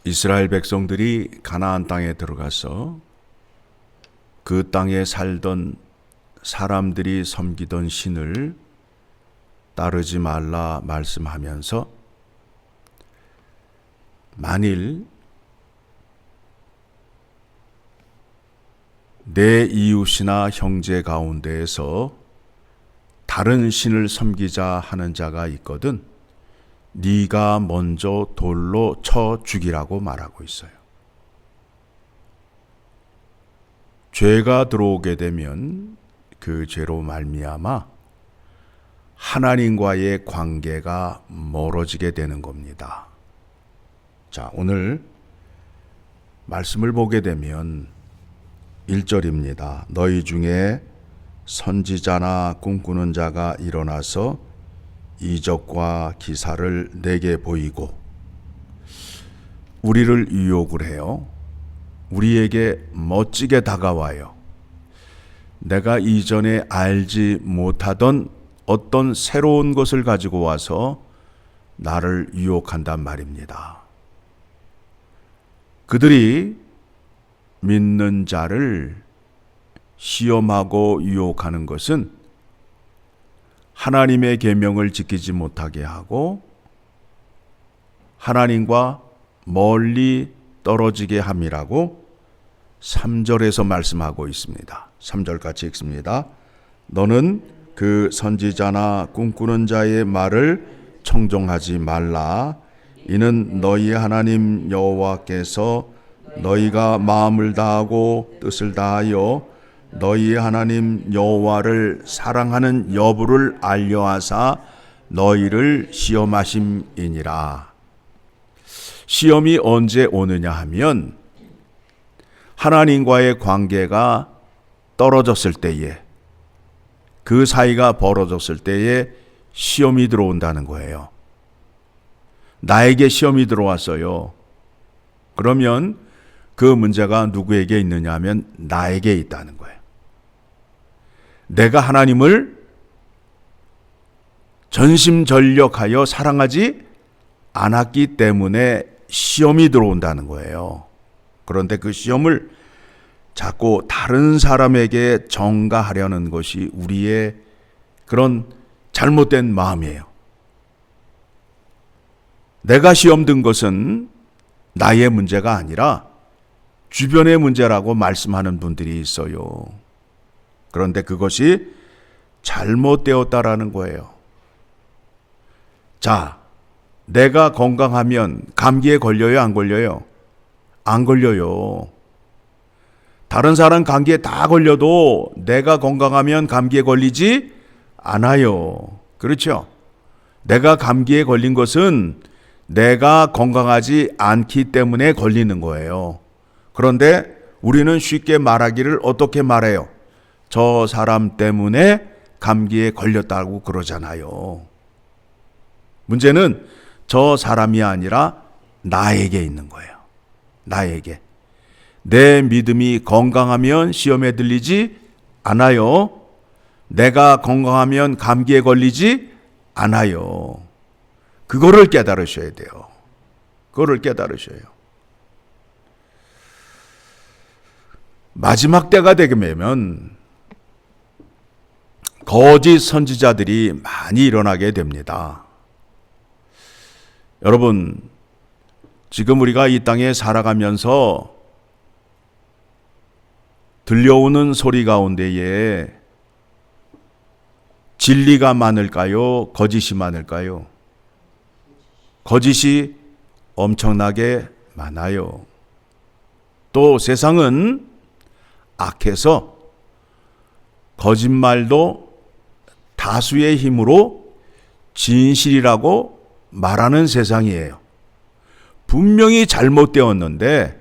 이스라엘 백성들이 가나안 땅에 들어가서 그 땅에 살던 사람들이 섬기던 신을 따르지 말라 말씀하면서 만일 내 이웃이나 형제 가운데에서 다른 신을 섬기자 하는 자가 있거든 네가 먼저 돌로 쳐 죽이라고 말하고 있어요. 죄가 들어오게 되면 그 죄로 말미암아 하나님과의 관계가 멀어지게 되는 겁니다. 자, 오늘 말씀을 보게 되면 1절입니다. 너희 중에 선지자나 꿈꾸는 자가 일어나서 이적과 기사를 내게 보이고 우리를 유혹을 해요. 우리에게 멋지게 다가와요. 내가 이전에 알지 못하던 어떤 새로운 것을 가지고 와서 나를 유혹한단 말입니다. 그들이 믿는 자를 시험하고 유혹하는 것은 하나님의 계명을 지키지 못하게 하고 하나님과 멀리 떨어지게 함이라고 3절에서 말씀하고 있습니다. 3절 같이 읽습니다. 너는 그 선지자나 꿈꾸는 자의 말을 청종하지 말라. 이는 너희 하나님 여호와께서 너희가 마음을 다하고 뜻을 다하여 너희 하나님 여호와를 사랑하는 여부를 알려하사 너희를 시험하심이니라. 시험이 언제 오느냐 하면 하나님과의 관계가 떨어졌을 때에, 그 사이가 벌어졌을 때에 시험이 들어온다는 거예요. 나에게 시험이 들어왔어요. 그러면 그 문제가 누구에게 있느냐 하면 나에게 있다는 거예요. 내가 하나님을 전심전력하여 사랑하지 않았기 때문에 시험이 들어온다는 거예요. 그런데 그 시험을 자꾸 다른 사람에게 전가하려는 것이 우리의 그런 잘못된 마음이에요. 내가 시험 든 것은 나의 문제가 아니라 주변의 문제라고 말씀하는 분들이 있어요. 그런데 그것이 잘못되었다라는 거예요. 자, 내가 건강하면 감기에 걸려요, 안 걸려요? 안 걸려요. 다른 사람 감기에 다 걸려도 내가 건강하면 감기에 걸리지 않아요. 그렇죠? 내가 감기에 걸린 것은 내가 건강하지 않기 때문에 걸리는 거예요. 그런데 우리는 쉽게 말하기를 어떻게 말해요? 저 사람 때문에 감기에 걸렸다고 그러잖아요. 문제는 저 사람이 아니라 나에게 있는 거예요. 나에게. 내 믿음이 건강하면 시험에 들리지 않아요. 내가 건강하면 감기에 걸리지 않아요. 그거를 깨달으셔야 돼요. 그거를 깨달으셔요. 마지막 때가 되면 거짓 선지자들이 많이 일어나게 됩니다. 여러분, 지금 우리가 이 땅에 살아가면서 들려오는 소리 가운데에 진리가 많을까요? 거짓이 많을까요? 거짓이 엄청나게 많아요. 또 세상은 악해서 거짓말도 다수의 힘으로 진실이라고 말하는 세상이에요. 분명히 잘못되었는데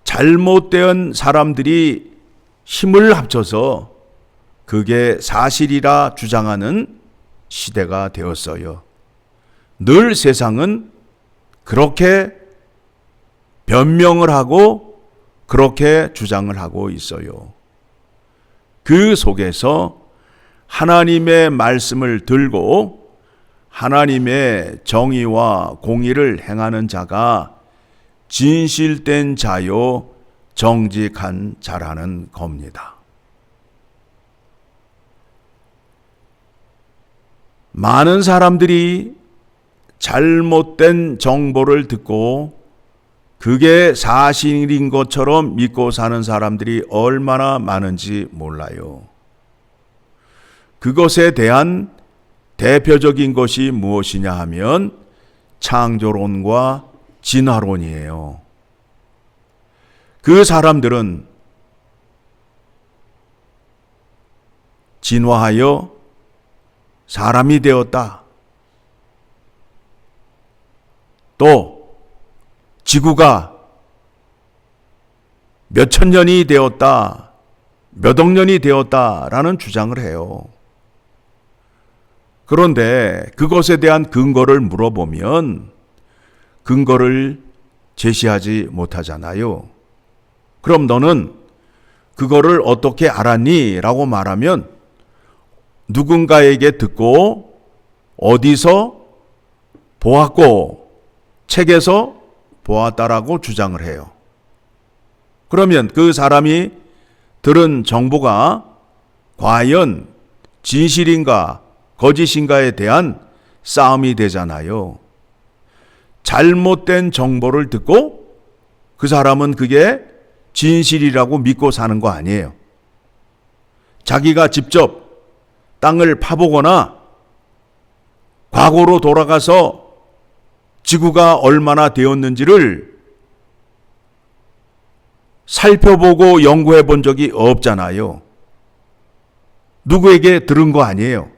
잘못된 사람들이 힘을 합쳐서 그게 사실이라 주장하는 시대가 되었어요. 늘 세상은 그렇게 변명을 하고 그렇게 주장을 하고 있어요. 그 속에서 하나님의 말씀을 들고 하나님의 정의와 공의를 행하는 자가 진실된 자요 정직한 자라는 겁니다. 많은 사람들이 잘못된 정보를 듣고 그게 사실인 것처럼 믿고 사는 사람들이 얼마나 많은지 몰라요. 그것에 대한 대표적인 것이 무엇이냐 하면 창조론과 진화론이에요. 그 사람들은 진화하여 사람이 되었다. 또 지구가 몇천 년이 되었다, 몇 억 년이 되었다라는 주장을 해요. 그런데 그것에 대한 근거를 물어보면 근거를 제시하지 못하잖아요. 그럼 너는 그거를 어떻게 알았니? 라고 말하면 누군가에게 듣고 어디서 보았고 책에서 보았다라고 주장을 해요. 그러면 그 사람이 들은 정보가 과연 진실인가 거짓인가에 대한 싸움이 되잖아요. 잘못된 정보를 듣고 그 사람은 그게 진실이라고 믿고 사는 거 아니에요. 자기가 직접 땅을 파보거나 과거로 돌아가서 지구가 얼마나 되었는지를 살펴보고 연구해 본 적이 없잖아요. 누구에게 들은 거 아니에요.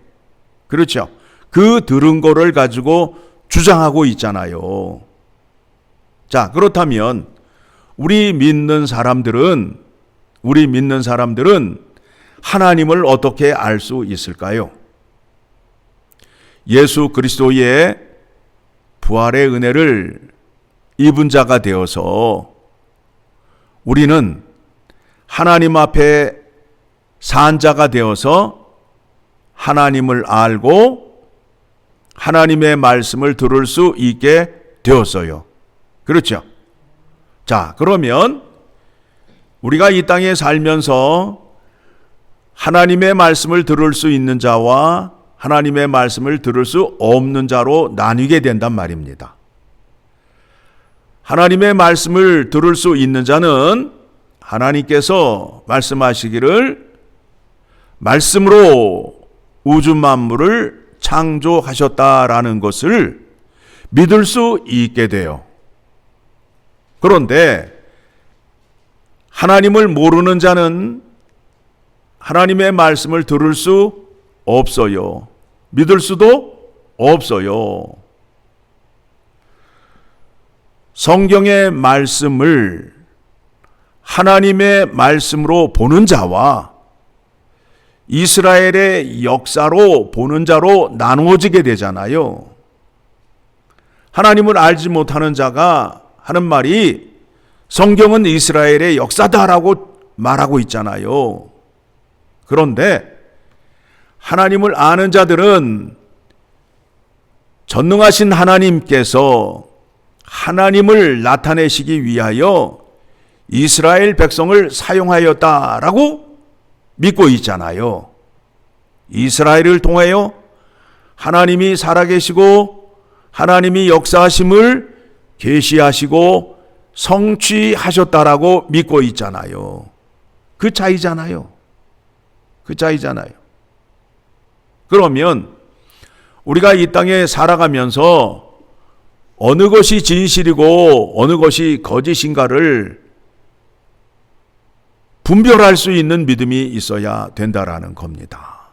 그렇죠. 그 들은 거를 가지고 주장하고 있잖아요. 자, 그렇다면 우리 믿는 사람들은 하나님을 어떻게 알 수 있을까요? 예수 그리스도의 부활의 은혜를 입은 자가 되어서 우리는 하나님 앞에 산 자가 되어서 하나님을 알고 하나님의 말씀을 들을 수 있게 되었어요. 그렇죠? 자, 그러면 우리가 이 땅에 살면서 하나님의 말씀을 들을 수 있는 자와 하나님의 말씀을 들을 수 없는 자로 나뉘게 된단 말입니다. 하나님의 말씀을 들을 수 있는 자는 하나님께서 말씀하시기를 말씀으로 우주 만물을 창조하셨다라는 것을 믿을 수 있게 돼요. 그런데 하나님을 모르는 자는 하나님의 말씀을 들을 수 없어요. 믿을 수도 없어요. 성경의 말씀을 하나님의 말씀으로 보는 자와 이스라엘의 역사로 보는 자로 나누어지게 되잖아요. 하나님을 알지 못하는 자가 하는 말이 성경은 이스라엘의 역사다라고 말하고 있잖아요. 그런데 하나님을 아는 자들은 전능하신 하나님께서 하나님을 나타내시기 위하여 이스라엘 백성을 사용하였다라고 믿고 있잖아요. 이스라엘을 통하여 하나님이 살아계시고 하나님이 역사하심을 계시하시고 성취하셨다라고 믿고 있잖아요. 그 차이잖아요. 그러면 우리가 이 땅에 살아가면서 어느 것이 진실이고 어느 것이 거짓인가를 분별할 수 있는 믿음이 있어야 된다라는 겁니다.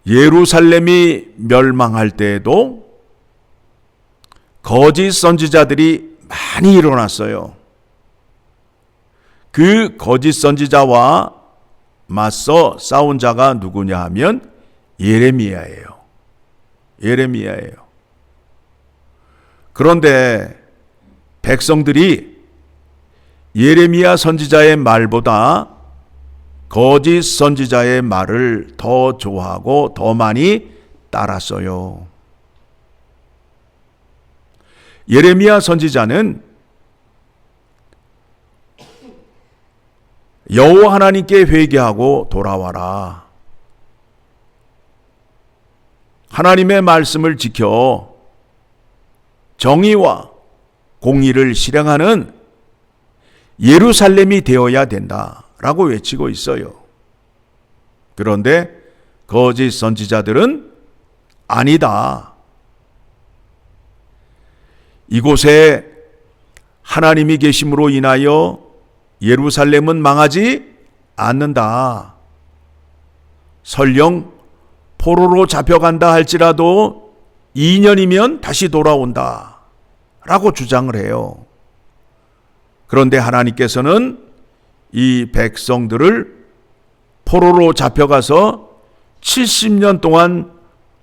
예루살렘이 멸망할 때에도 거짓 선지자들이 많이 일어났어요. 그 거짓 선지자와 맞서 싸운 자가 누구냐 하면 예레미야예요. 그런데 백성들이 예레미야 선지자의 말보다 거짓 선지자의 말을 더 좋아하고 더 많이 따랐어요. 예레미야 선지자는 여호와 하나님께 회개하고 돌아와라. 하나님의 말씀을 지켜 정의와 공의를 실행하는 예루살렘이 되어야 된다라고 외치고 있어요. 그런데 거짓 선지자들은 아니다. 이곳에 하나님이 계심으로 인하여 예루살렘은 망하지 않는다. 설령 포로로 잡혀간다 할지라도 2년이면 다시 돌아온다 라고 주장을 해요. 그런데 하나님께서는 이 백성들을 포로로 잡혀가서 70년 동안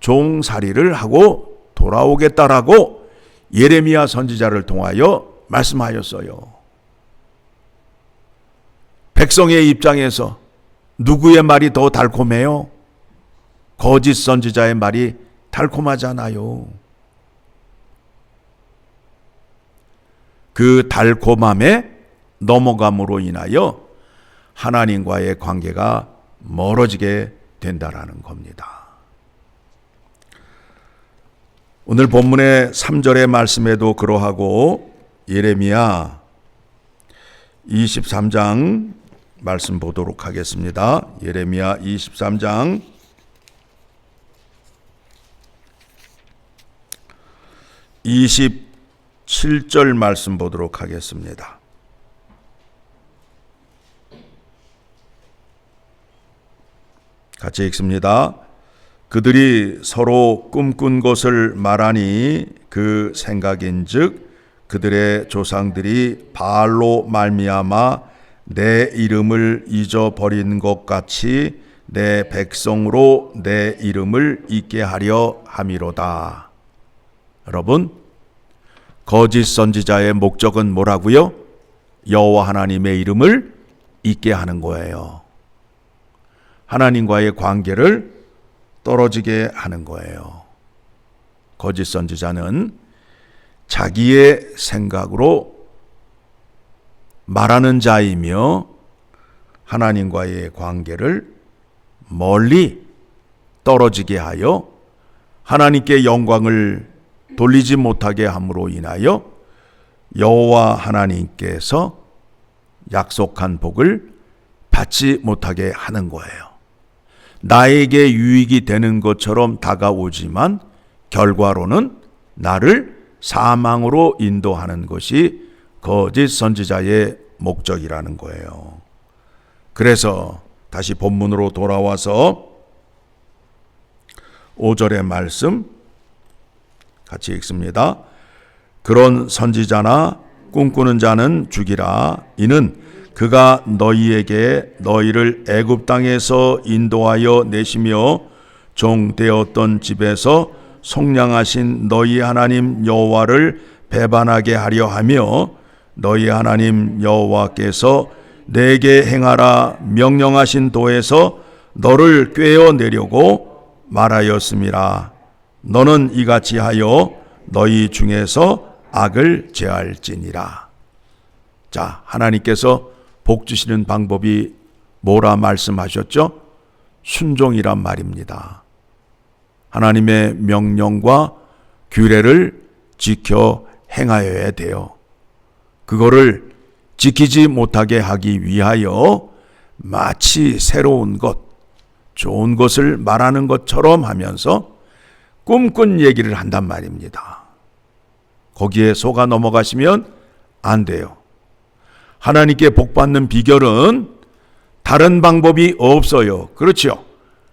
종살이를 하고 돌아오겠다라고 예레미야 선지자를 통하여 말씀하였어요. 백성의 입장에서 누구의 말이 더 달콤해요? 거짓 선지자의 말이 달콤하잖아요. 그 달콤함에 넘어감으로 인하여 하나님과의 관계가 멀어지게 된다라는 겁니다. 오늘 본문의 3절의 말씀에도 그러하고 예레미야 23장 말씀 보도록 하겠습니다. 예레미야 23장 27절 말씀 보도록 하겠습니다. 같이 읽습니다. 그들이 서로 꿈꾼 것을 말하니 그 생각인즉 그들의 조상들이 바알로 말미암아 내 이름을 잊어버린 것 같이 내 백성으로 내 이름을 잊게 하려 함이로다. 여러분, 거짓 선지자의 목적은 뭐라고요? 여호와 하나님의 이름을 잊게 하는 거예요. 하나님과의 관계를 떨어지게 하는 거예요. 거짓 선지자는 자기의 생각으로 말하는 자이며 하나님과의 관계를 멀리 떨어지게 하여 하나님께 영광을 돌리지 못하게 함으로 인하여 여호와 하나님께서 약속한 복을 받지 못하게 하는 거예요. 나에게 유익이 되는 것처럼 다가오지만 결과로는 나를 사망으로 인도하는 것이 거짓 선지자의 목적이라는 거예요. 그래서 다시 본문으로 돌아와서 5절의 말씀 같이 읽습니다. 그런 선지자나 꿈꾸는 자는 죽이라. 이는 그가 너희에게 너희를 애굽 땅에서 인도하여 내시며 종되었던 집에서 속량하신 너희 하나님 여호와를 배반하게 하려 하며 너희 하나님 여호와께서 내게 행하라 명령하신 도에서 너를 꿰어내려고 말하였음이라. 너는 이같이 하여 너희 중에서 악을 제할지니라. 자, 하나님께서 복 주시는 방법이 뭐라 말씀하셨죠? 순종이란 말입니다. 하나님의 명령과 규례를 지켜 행하여야 돼요. 그거를 지키지 못하게 하기 위하여 마치 새로운 것, 좋은 것을 말하는 것처럼 하면서 꿈꾼 얘기를 한단 말입니다. 거기에 속아 넘어가시면 안 돼요. 하나님께 복받는 비결은 다른 방법이 없어요. 그렇죠?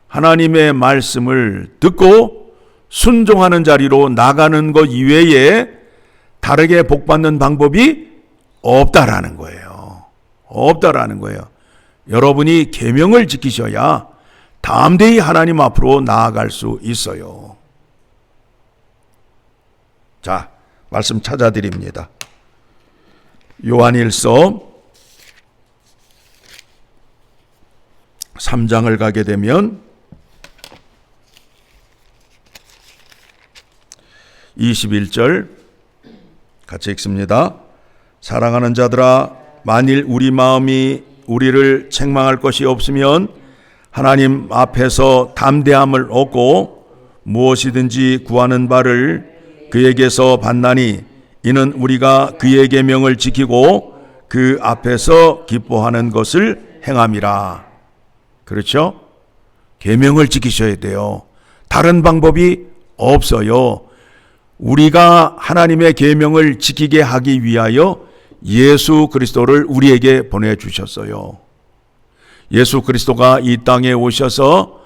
하나님의 말씀을 듣고 순종하는 자리로 나가는 것 이외에 다르게 복받는 방법이 없다라는 거예요. 없다라는 거예요. 여러분이 계명을 지키셔야 담대히 하나님 앞으로 나아갈 수 있어요. 자, 말씀 찾아드립니다. 요한일서 3장을 가게 되면 21절 같이 읽습니다. 사랑하는 자들아, 만일 우리 마음이 우리를 책망할 것이 없으면 하나님 앞에서 담대함을 얻고 무엇이든지 구하는 바를 그에게서 받나니 이는 우리가 그의 계명을 지키고 그 앞에서 기뻐하는 것을 행함이라. 그렇죠? 계명을 지키셔야 돼요. 다른 방법이 없어요. 우리가 하나님의 계명을 지키게 하기 위하여 예수 그리스도를 우리에게 보내주셨어요. 예수 그리스도가 이 땅에 오셔서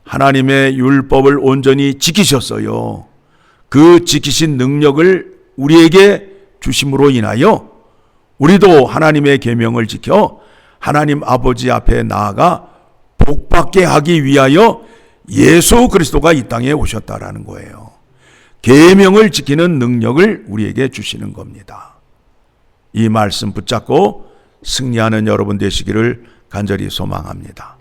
하나님의 율법을 온전히 지키셨어요. 그 지키신 능력을 우리에게 주심으로 인하여 우리도 하나님의 계명을 지켜 하나님 아버지 앞에 나아가 복받게 하기 위하여 예수 그리스도가 이 땅에 오셨다라는 거예요. 계명을 지키는 능력을 우리에게 주시는 겁니다. 이 말씀 붙잡고 승리하는 여러분 되시기를 간절히 소망합니다.